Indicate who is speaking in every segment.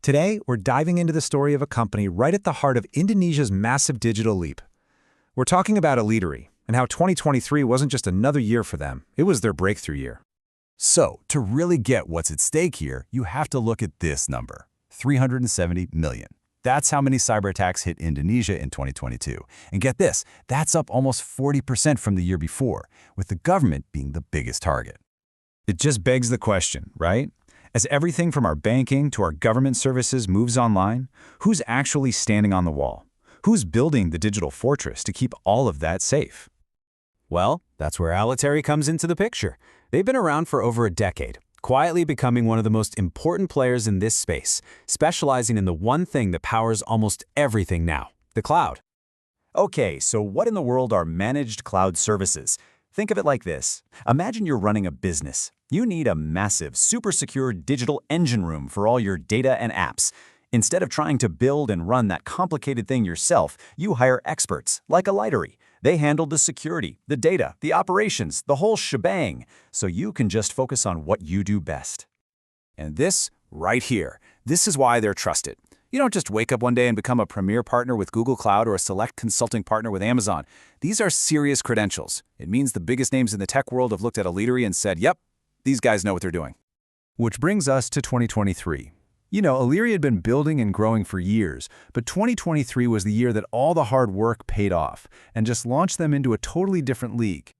Speaker 1: Today, we're diving into the story of a company right at the heart of Indonesia's massive digital leap. We're talking about Elitery, and how 2023 wasn't just another year for them, it was their breakthrough year.
Speaker 2: So, to really get what's at stake here, you have to look at this number, 370 million. That's how many cyber attacks hit Indonesia in 2022. And get this, that's up almost 40% from the year before, with the government being the biggest target.
Speaker 1: It just begs the question, right? As everything from our banking to our government services moves online, who's actually standing on the wall? Who's building the digital fortress to keep all of that safe?
Speaker 3: Well, that's where Elitery comes into the picture. They've been around for over a decade, quietly becoming one of the most important players in this space, specializing in the one thing that powers almost everything now, the cloud.
Speaker 2: Okay, so what in the world are managed cloud services? Think of it like this. Imagine you're running a business. You need a massive, super secure digital engine room for all your data and apps. Instead of trying to build and run that complicated thing yourself, you hire experts, like Elitery. They handle the security, the data, the operations, the whole shebang, so you can just focus on what you do best.
Speaker 3: And this, right here, this is why they're trusted. You don't just wake up one day and become a premier partner with Google Cloud or a select consulting partner with Amazon. These are serious credentials. It means the biggest names in the tech world have looked at Elitery and said, yep, these guys know what they're doing.
Speaker 1: Which brings us to 2023. You know, Elitery had been building and growing for years, but 2023 was the year that all the hard work paid off and just launched them into a totally different league.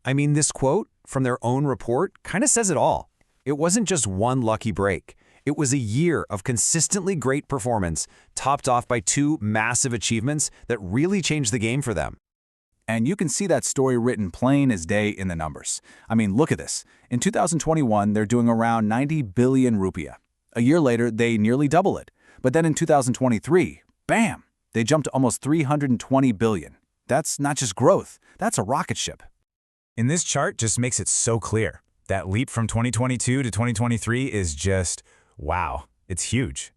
Speaker 3: I mean, this quote from their own report kind of says it all. It wasn't just one lucky break. It was a year of consistently great performance, topped off by two massive achievements that really changed the game for them.
Speaker 2: And you can see that story written plain as day in the numbers. I mean, look at this. In 2021, they're doing around 90 billion rupiah. A year later, they nearly double it. But then in 2023, bam, they jumped to almost 320 billion. That's not just growth, that's a rocket ship.
Speaker 1: And this chart just makes it so clear. That leap from 2022 to 2023 is just, wow, it's huge.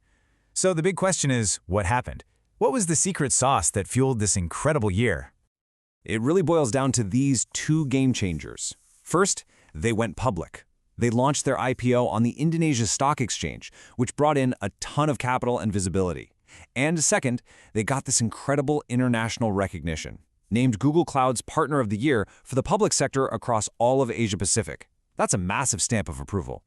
Speaker 1: So the big question is, what happened? What was the secret sauce that fueled this incredible year?
Speaker 3: It really boils down to these two game changers. First, they went public. They launched their IPO on the Indonesia Stock Exchange, which brought in a ton of capital and visibility. And second, they got this incredible international recognition, named Google Cloud's Partner of the Year for the public sector across all of Asia-Pacific. That's a massive stamp of approval.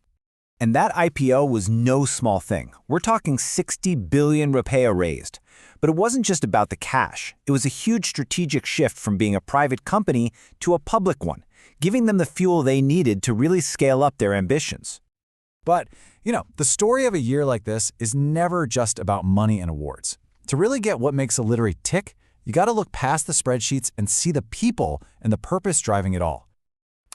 Speaker 4: And that IPO was no small thing. We're talking 60 billion rupiah raised. But it wasn't just about the cash. It was a huge strategic shift from being a private company to a public one, giving them the fuel they needed to really scale up their ambitions.
Speaker 1: But, you know, the story of a year like this is never just about money and awards. To really get what makes Elitery tick, you got to look past the spreadsheets and see the people and the purpose driving it all.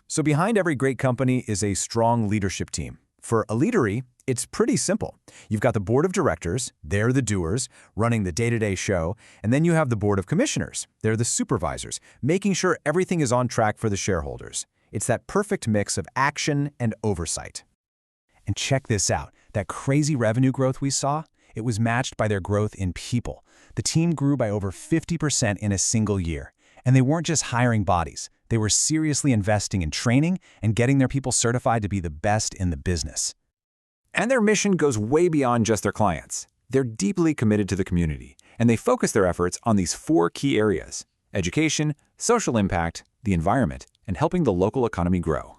Speaker 1: So behind every great company is a strong leadership team. For Elitery, it's pretty simple. You've got the board of directors, they're the doers, running the day-to-day show, and then you have the board of commissioners, they're the supervisors, making sure everything is on track for the shareholders. It's that perfect mix of action and oversight. And check this out, that crazy revenue growth we saw, it was matched by their growth in people. The team grew by over 50% in a single year. And they weren't just hiring bodies, they were seriously investing in training and getting their people certified to be the best in the business.
Speaker 3: And their mission goes way beyond just their clients. They're deeply committed to the community, and they focus their efforts on these four key areas: education, social impact, the environment, and helping the local economy grow.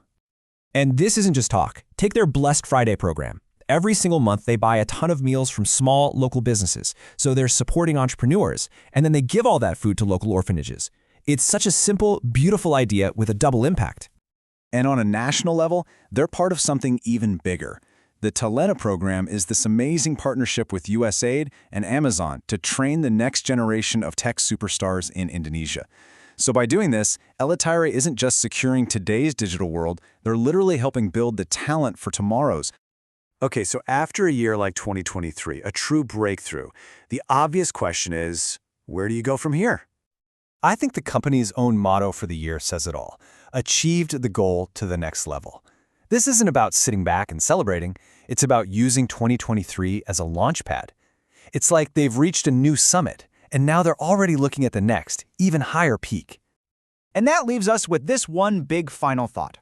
Speaker 4: And this isn't just talk. Take their Blessed Friday program. Every single month, they buy a ton of meals from small local businesses, so they're supporting entrepreneurs, and then they give all that food to local orphanages. It's such a simple, beautiful idea with a double impact.
Speaker 2: And on a national level, they're part of something even bigger. The Talenta program is this amazing partnership with USAID and Amazon to train the next generation of tech superstars in Indonesia. So by doing this, Elitery isn't just securing today's digital world, they're literally helping build the talent for tomorrow's.
Speaker 3: Okay, so after a year like 2023, a true breakthrough, the obvious question is, where do you go from here?
Speaker 1: I think the company's own motto for the year says it all: achieved the goal to the next level. This isn't about sitting back and celebrating, it's about using 2023 as a launch pad. It's like they've reached a new summit, and now they're already looking at the next, even higher peak.
Speaker 4: And that leaves us with this one big final thought.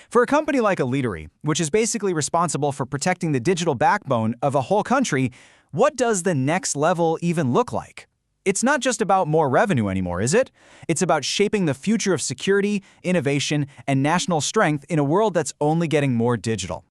Speaker 5: For a company like Elitery, which is basically responsible for protecting the digital backbone of a whole country, what does the next level even look like? It's not just about more revenue anymore, is it? It's about shaping the future of security, innovation, and national strength in a world that's only getting more digital.